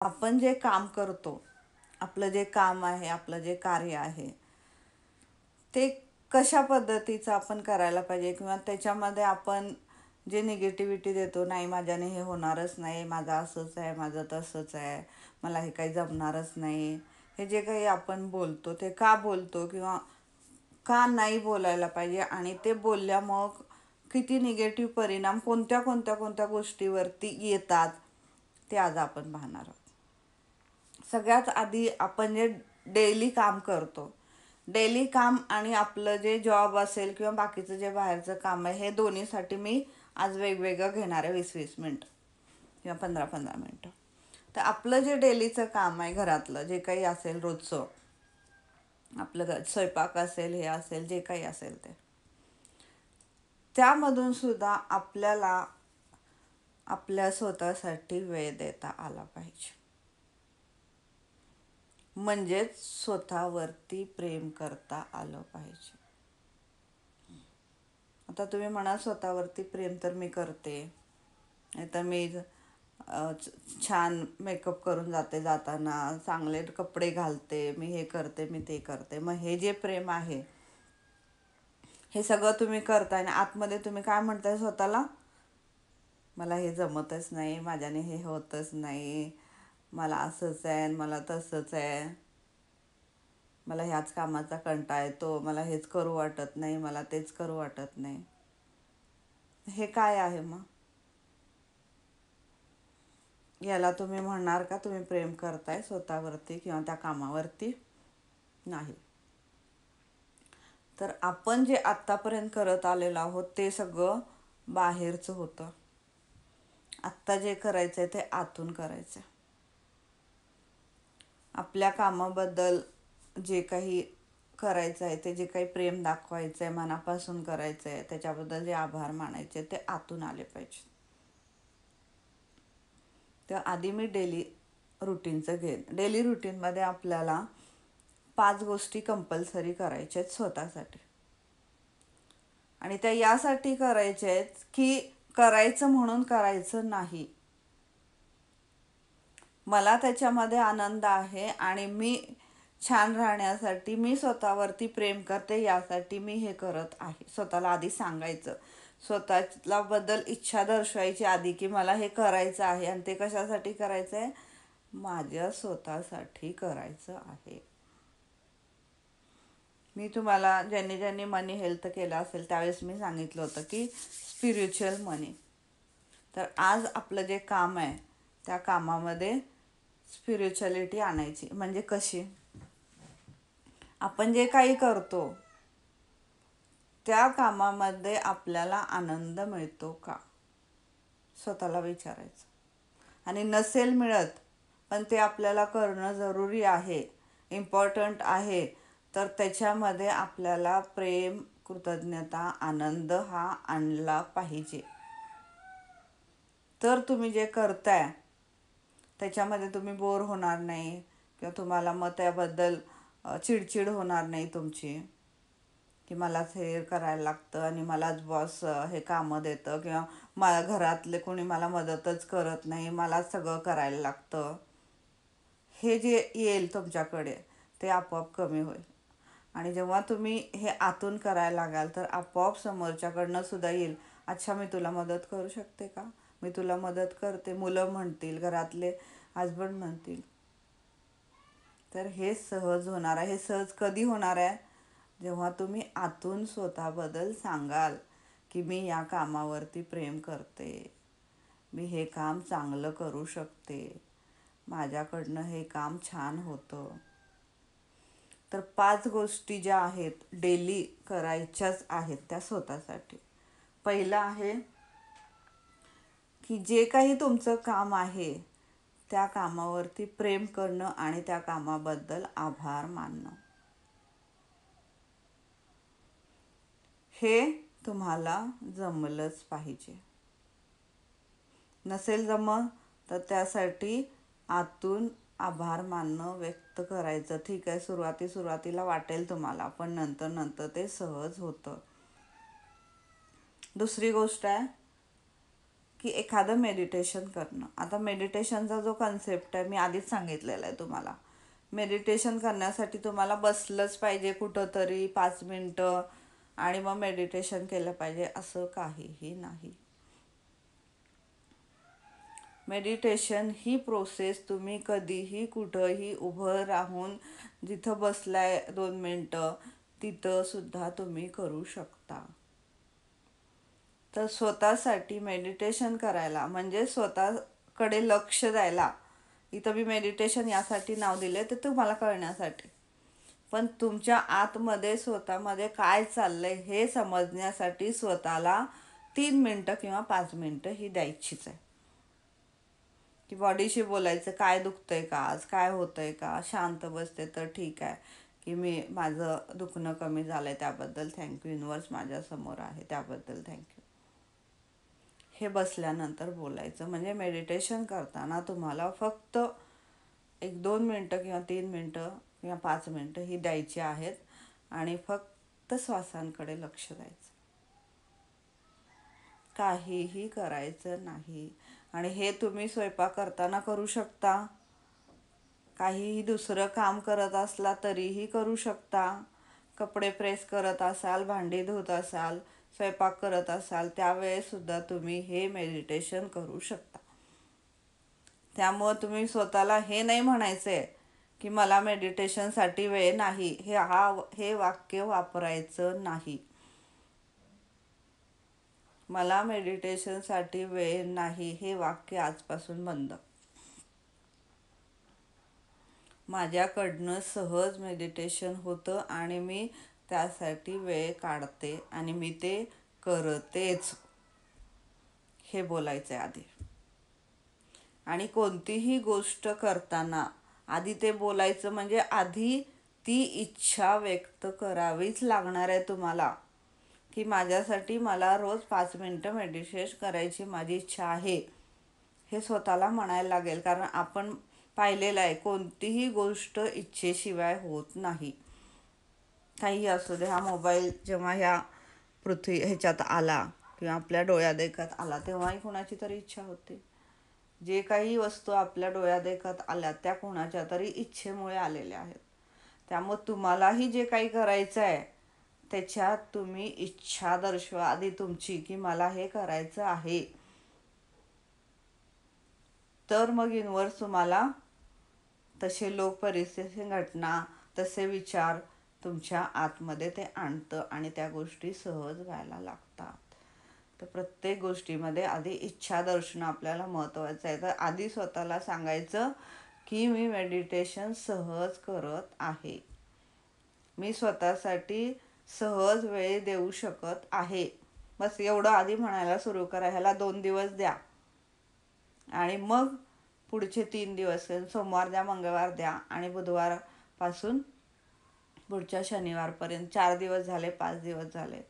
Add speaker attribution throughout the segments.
Speaker 1: आपण जे काम करतो, आपलं जे काम आहे, आपलं जे कार्य आहे, ते कशा पद्धतीचं आपण करायला पाहिजे किंवा त्याच्यामध्ये आपण जे निगेटिव्हिटी देतो, नाही माझ्याने हे होणारच नाही, माझं असंच आहे, माझं तसंच आहे, मला हे काही जमणारच नाही, हे जे काही आपण बोलतो ते का बोलतो किंवा का नाही बोलायला पाहिजे आणि ते बोलल्यामुळं किती निगेटिव्ह परिणाम कोणत्या कोणत्या कोणत्या गोष्टीवरती येतात ते आज आपण पाहणार आहोत. सगळ्यात आधी आपण जे डेली काम करतो, डेली काम आणि आपलं जे जॉब असेल किंवा बाकीचं जे बाहेरचं काम आहे, हे दोन्हीसाठी मी आज वेगवेगळं घेणार आहे 20-20 मिनटं किंवा 15-15 मिनटं. तर आपलं जे डेलीचं काम आहे, घरातलं जे काही असेल रोजचं, आपलं स्वयंपाक असेल, हे असेल, जे काही असेल ते, त्यामधून सुद्धा आपल्याला आपल्या स्वतःसाठी वेळ देता आला पाहिजे. म्हणजेच स्वतःवरती प्रेम करता आलं पाहिजे. आता तुम्ही म्हणा स्वतःवरती प्रेम तर मी करते, नाही तर मी छान मेकअप करून जाते, जाताना चांगले कपडे घालते, मी हे करते, मी ते करते. मग हे जे प्रेम आहे, हे सगळं तुम्ही करताय आणि आतमध्ये तुम्ही काय म्हणताय स्वतःला, मला हे जमतच नाही, माझ्याने हे होतच नाही, मला असंच आहे, मला तसंच आहे, मला ह्याच कामाचा कंटाळा येतो, मला हेच करू वाटत नाही, मला तेच करू वाटत नाही. हे काय आहे मग? याला तुम्ही म्हणणार का तुम्ही प्रेम करताय स्वतःवरती किंवा त्या कामावरती? नाही. तर आपण जे आत्तापर्यंत करत आलेलो आहोत ते सगळं बाहेरचं होतं. आत्ता जे करायचं आहे ते आतून करायचं आहे. आपल्या कामाबद्दल जे काही करायचं आहे, ते जे काही प्रेम दाखवायचं आहे, मनापासून करायचं आहे, त्याच्याबद्दल जे आभार मानायचे ते आतून आले पाहिजे. तर आधी मी डेली रुटीनचं घेईन. डेली रुटीनमध्ये आपल्याला 5 गोष्टी कंपल्सरी करायच्या आहेत स्वतःसाठी. आणि त्या यासाठी करायच्या आहेत की करायचं म्हणून करायचं नाही. मला त्याच्यामध्ये आनंद आहे आणि मी छान राहण्यासाठी मी स्वतःवरती प्रेम करते, यासाठी मी हे करत आहे. स्वतःला आधी सांगायचं, स्वतःला बद्दल इच्छा दर्शवायची आधी की मला हे करायचं आहे आणि ते कशासाठी करायचं आहे, माझ्या स्वतःसाठी करायचं आहे. मी तुम्हाला ज्यांनी ज्यांनी मनी हेल्थ केलं असेल त्यावेळेस मी सांगितलं होतं की स्पिरिच्युअल मनी. तर आज आपलं जे काम आहे त्या कामामध्ये स्पिरिच्युअलिटी आणायची. म्हणजे कशी? आपण जे काही करतो त्या कामामध्ये आपल्याला आनंद मिळतो का, स्वतःला विचारायचं. आणि नसेल मिळत पण ते आपल्याला करणं जरुरी आहे, इम्पॉर्टंट आहे, तर त्याच्यामध्ये आपल्याला प्रेम, कृतज्ञता, आनंद हा आणला पाहिजे. तर तुम्ही जे करताय त्याच्यामध्ये तुम्ही बोर होणार नाही किंवा तुम्हाला मग त्याबद्दल चिडचिड होणार नाही तुमची की मलाच हे करायला लागतं आणि मलाच बॉस हे कामं देतं किंवा मला घरातले कोणी मला मदतच करत नाही, मलाच सगळं करायला लागतं. हे जे येईल तुमच्याकडे ते आपोआप कमी होईल. आणि जेव्हा तुम्ही हे आतून करायला लागाल तर आपोआप समोरच्याकडनं सुद्धा येईल, अच्छा मी तुला मदत करू शकते का, मी तुला मदत करते, मुलं म्हणतील, घरातले हजबंड म्हणतील. तर हे सहज होणार आहे. हे सहज कधी होणार आहे? जेव्हा तुम्ही आतून स्वतःबद्दल सांगाल की मी या कामावरती प्रेम करते, मी हे काम चांगलं करू शकते, माझ्याकडनं हे काम छान होतं. तर 5 गोष्टी ज्या आहेत डेली करायच्याच आहेत त्या स्वतःसाठी. पहिलं आहे की जे काही तुमचं काम आहे त्या कामावरती प्रेम करणं आणि त्या कामाबद्दल आभार मानणं. हे तुम्हाला जमलंच पाहिजे. नसेल जमत तर त्यासाठी आतून आभार मानणं व्यक्त करायचं. ठीक आहे, सुरुवातीला वाटेल तुम्हाला, पण नंतर ते सहज होतं. दुसरी गोष्ट आहे की एखादं मेडिटेशन करणं. आता मेडिटेशनचा जो कन्सेप्ट आहे मी आधीच सांगितलेला आहे तुम्हाला. मेडिटेशन करण्यासाठी तुम्हाला बसलंच पाहिजे कुठंतरी 5 मिनटं आणि मग मेडिटेशन केलं पाहिजे असं काहीही नाही. मेडिटेशन ही प्रोसेस तुम्ही कधीही कुठंही उभं राहून जिथं बसलाय 2 मिनटं तिथं सुद्धा तुम्ही करू शकता. तर स्वतःसाठी मेडिटेशन करायला म्हणजे स्वतःकडे लक्ष द्यायला, इथं मी मेडिटेशन यासाठी नाव दिले तर तुम्हाला कळण्यासाठी, पण तुमच्या आतमध्ये स्वतःमध्ये काय चाललंय हे समजण्यासाठी स्वतःला 3 मिनटं किंवा 5 मिनटं ही द्यायचीच आहे. की बॉडीशी बोलायचं, काय दुखतंय का आज, काय होतंय का, शांत बसते तर ठीक आहे, की मी माझं दुखणं कमी झालंय त्याबद्दल थँक्यू, युनिवर्स माझ्यासमोर आहे त्याबद्दल थँक्यू. हे बसल्यानंतर बोलायचं. म्हणजे मेडिटेशन करताना तुम्हाला फक्त 1-2 मिनटं किंवा 3 मिनटं किंवा 5 मिनटं ही द्यायची आहेत आणि फक्त श्वासांकडे लक्ष द्यायचं, काहीही करायचं नाही. आणि हे तुम्ही स्वयंपाक करताना करू शकता, काहीही दुसरं काम करत असला तरीही करू शकता, कपडे प्रेस करत असाल, भांडी धुत असाल, स्वयंपाक करत असाल त्यावेळेसुद्धा तुम्ही हे मेडिटेशन करू शकता. त्यामुळं तुम्ही स्वतःला हे नाही म्हणायचं आहे की मला मेडिटेशनसाठी वेळ नाही, हे वाक्य वापरायचं नाही. मला मेडिटेशनसाठी वेळ नाही हे वाक्य आजपासून बंद. माझ्याकडनं सहज मेडिटेशन होतं आणि मी त्यासाठी वेळ काढते आणि मी ते करतेच, हे बोलायचं आहे आधी. आणि कोणतीही गोष्ट करताना आधी ते बोलायचं, म्हणजे आधी ती इच्छा व्यक्त करावीच लागणार आहे तुम्हाला, की माझ्यासाठी मला रोज 5 मिनटं मेडिटेशन करायची माझी इच्छा आहे, हे स्वतःला म्हणायला लागेल. कारण आपण पाहिलेलं आहे कोणतीही गोष्ट इच्छेशिवाय होत नाही. काही असू दे, हा मोबाईल जेव्हा ह्या ह्याच्यात आला किंवा आपल्या डोळ्यादेखत आला तेव्हाही कोणाची तरी इच्छा होते. जे काही वस्तू आपल्या डोळ्यादेखत आल्या त्या कोणाच्या तरी इच्छेमुळे आलेल्या आहेत. त्यामुळे तुम्हालाही जे काही करायचं आहे त्याच्यात तुम्ही इच्छा दर्शवा आधी तुमची, की मला हे करायचं आहे. तर मग युनिवर्स तुम्हाला तसे लोक, परिस्थिती, घटना, तसे विचार तुमच्या आतमध्ये ते आणतं आणि त्या गोष्टी सहज व्हायला लागतात. तर प्रत्येक गोष्टीमध्ये आधी इच्छा दर्शनं आपल्याला महत्त्वाचं आहे. तर आधी स्वतःला सांगायचं की मी मेडिटेशन सहज करत आहे, मी स्वतःसाठी सहज वेळ देऊ शकत आहे. बस एवढं आधी म्हणायला सुरू करा. ह्याला 2 दिवस द्या आणि मग पुढचे 3 दिवस, सोमवार द्या, मंगळवार द्या आणि बुधवारपासून पुढच्या शनिवारपर्यंत 4 दिवस झाले, 5 दिवस झाले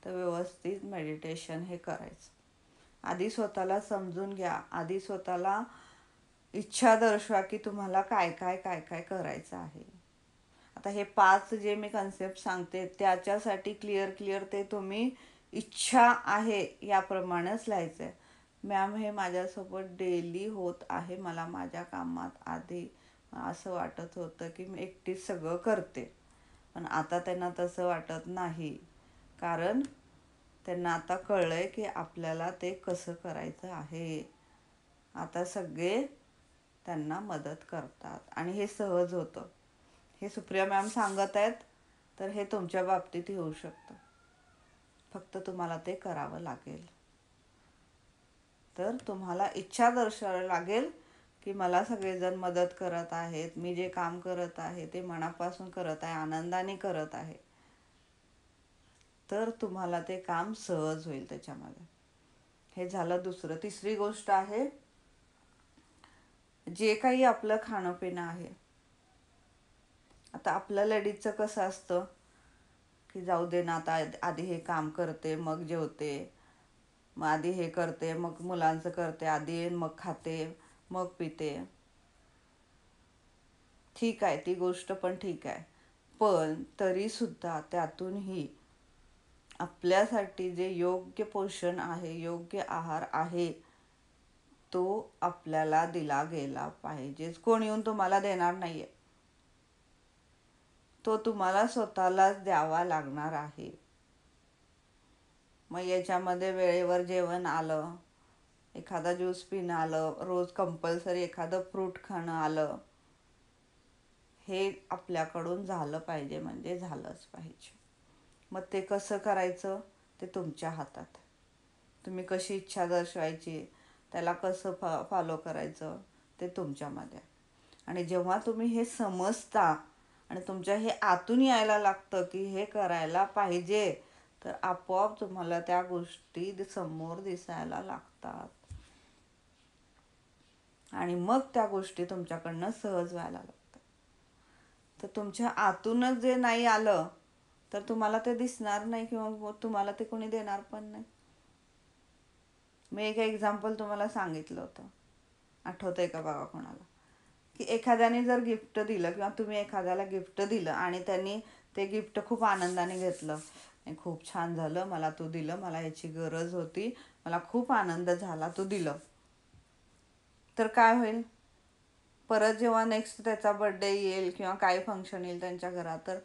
Speaker 1: तर व्यवस्थित मेडिटेशन हे करायचं. आधी स्वतःला समजून घ्या, आधी स्वतःला इच्छा दर्शवा की तुम्हाला काय काय काय काय करायचं आहे. आता हे 5 जे मी कन्सेप्ट सांगते त्याच्यासाठी क्लिअर ते तुम्ही इच्छा आहे याप्रमाणेच लिहायचं आहे. मॅम हे माझ्यासोबत डेली होत आहे, मला माझ्या कामात आधी असं वाटत होतं की मी एकटीच सगळं करते, पण आता त्यांना तसं वाटत नाही, कारण त्यांना आता कळलंय की आपल्याला ते कसं करायचं आहे. आता सगळे त्यांना मदत करतात आणि हे सहज होतं. हे सुप्रिया मॅम सांगत आहेत तर हे तुमच्या बाबतीत होऊ शकतं, फक्त तुम्हाला ते करावं लागेल. तर तुम्हाला इच्छा दर्शवावी लागेल की मला सगळेजण मदत करत आहेत, मी जे काम करत आहे ते मनापासून करत आहे, आनंदाने करत आहे, तर तुम्हाला ते काम सहज होईल त्याच्यामध्ये. हे झालं दुसरं. तिसरी गोष्ट आहे, जे काही आपलं खाणं पिणं आहे. आता आपल्या लेडीजचं कसं असतं की जाऊ दे ना, आता आधी हे काम करते मग जेवते, मग आधी हे करते मग मुलांचं करते आधी, मग खाते मग पिते. ठीक आहे, ती गोष्ट पण ठीक आहे, पण तरीसुद्धा त्यातूनही आपल्यासाठी जे योग्य पोषण आहे, योग्य आहार आहे तो आपल्याला दिला गेला पाहिजेच. कोण येऊन तुम्हाला देणार नाहीये, तो तुम्हाला स्वतःलाच द्यावा लागणार आहे. मग याच्यामध्ये वेळेवर जेवण आलं, एखादा ज्यूस पिणं आलं, रोज कंपल्सरी एखादं फ्रूट खाणं आलं, हे आपल्याकडून झालं पाहिजे म्हणजे झालंच पाहिजे. मग ते कसं करायचं ते तुमच्या हातात. तुम्ही कशी इच्छा दर्शवायची, त्याला कसं फॉलो करायचं ते तुमच्यामध्ये. आणि जेव्हा तुम्ही हे समजता आणि तुमच्या हे आतून यायला लागतं की हे करायला पाहिजे, तर आपोआप तुम्हाला त्या गोष्टी समोर दिसायला लागतात आणि मग त्या गोष्टी तुमच्याकडनं सहज व्हायला लागतात. तर तुमच्या आतूनच जे नाही आलं तर तुम्हाला ते दिसणार नाही किंवा तुम्हाला ते कोणी देणार पण नाही. मी एक एक्झाम्पल तुम्हाला सांगितलं होतं, आठवतंय का बघा कोणाला, की एखाद्याने जर गिफ्ट दिलं किंवा तुम्ही एखाद्याला गिफ्ट दिलं आणि त्यांनी ते गिफ्ट खूप आनंदाने घेतलं, खूप छान झालं, मला तू दिलं, मला ह्याची गरज होती, मला खूप आनंद झाला तू दिलं, तर काय होईल? परत जेव्हा नेक्स्ट त्याचा बर्थडे येईल किंवा काही फंक्शन येईल त्यांच्या घरात, तर